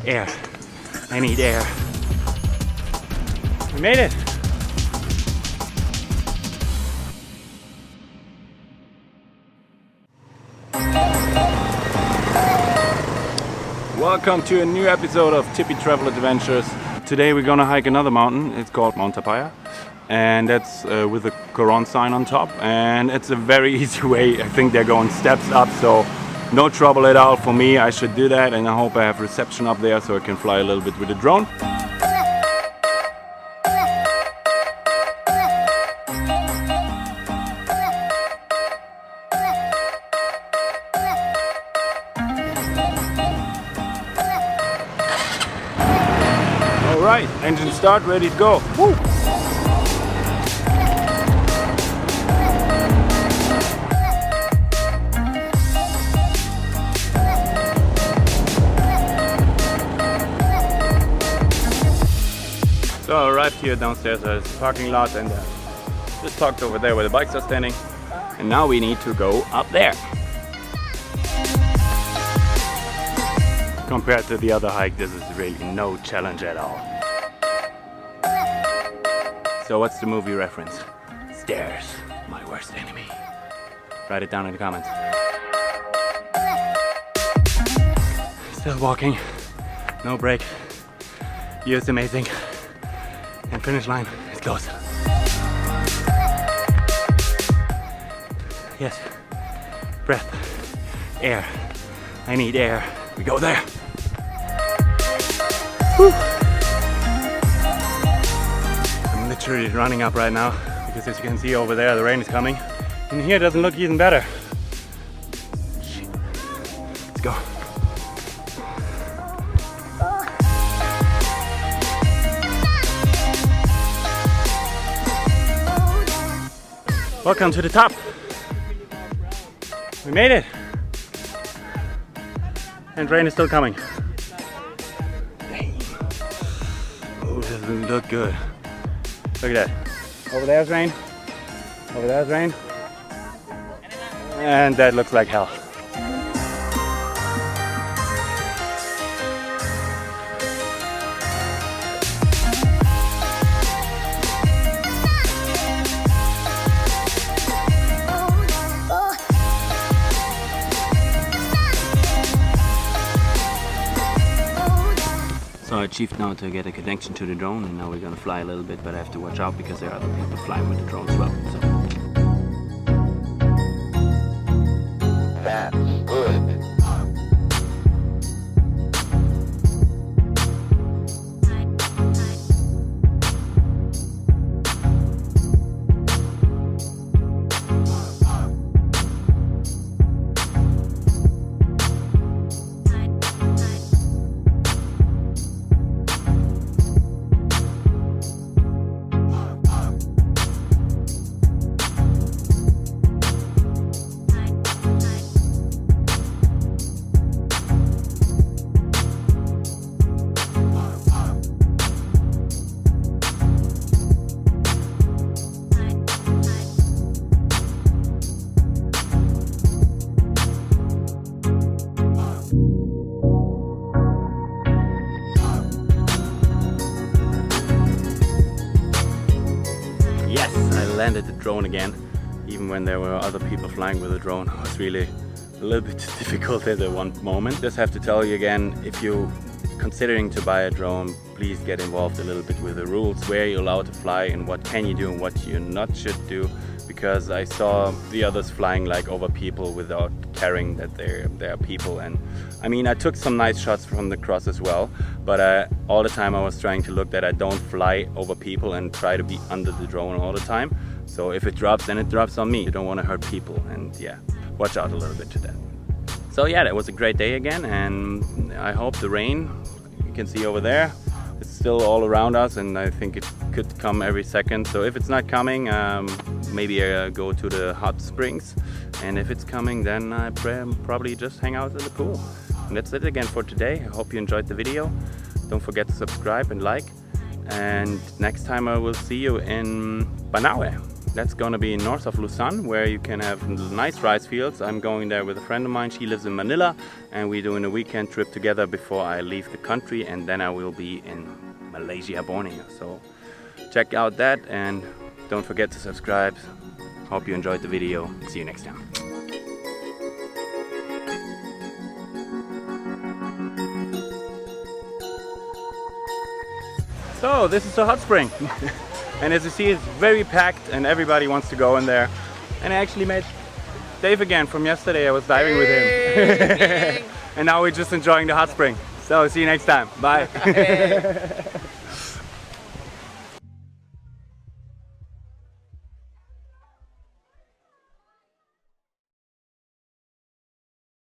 Air. I need air. We made it. Welcome to a new episode of Tippy Travel Adventures. Today we're gonna hike another mountain. It's called Mount Tapayas, and that's with a Coron sign on top, and it's a very easy way. I think they're going steps up, so no trouble at all for me. I should do that, and I hope I have reception up there so I can fly a little bit with the drone. Alright, engine start, ready to go. Woo! So I arrived here downstairs at the parking lot and just parked over there where the bikes are standing. And now we need to go up there. Compared to the other hike, this is really no challenge at all. So what's the movie reference? Stairs, my worst enemy. Write it down in the comments. Still walking, no break. View is amazing. And finish line is close. Yes, breath, air. I need air. We go there. Whew. I'm literally running up right now because as you can see over there the rain is coming. And here it doesn't look even better. Shit. Let's go. Welcome to the top. We made it. And rain is still coming. Dang. Oh, this doesn't look good. Look at that. Over there's rain. Over there's rain. And that looks like hell. So I achieved now to get a connection to the drone, and now we're gonna fly a little bit, but I have to watch out because there are other people flying with the drone as well. So. That's good. Landed the drone again, even when there were other people flying with the drone. It was really a little bit difficult at the one moment. Just have to tell you again, if you're considering to buy a drone, please get involved a little bit with the rules, where you're allowed to fly and what can you do and what you not should do, because I saw the others flying like over people without caring that there are people. And I mean, I took some nice shots from the cross as well, but all the time I was trying to look that I don't fly over people and try to be under the drone all the time. So if it drops, then it drops on me. You don't want to hurt people, and yeah, watch out a little bit to that. So yeah, that was a great day again, and I hope the rain, you can see over there, it's still all around us, and I think it could come every second. So if it's not coming, maybe I go to the hot springs, and if it's coming, then I probably just hang out in the pool. And that's it again for today. I hope you enjoyed the video. Don't forget to subscribe and like, and next time I will see you in Banaue. That's gonna be north of Luzon, where you can have nice rice fields. I'm going there with a friend of mine. She lives in Manila, and we're doing a weekend trip together before I leave the country, and then I will be in Malaysia, Borneo. So check out that, and don't forget to subscribe. Hope you enjoyed the video. See you next time. So this is the hot spring. And as you see, it's very packed and everybody wants to go in there. And I actually met Dave again from yesterday. I was diving with him. And now we're just enjoying the hot spring. So see you next time. Bye.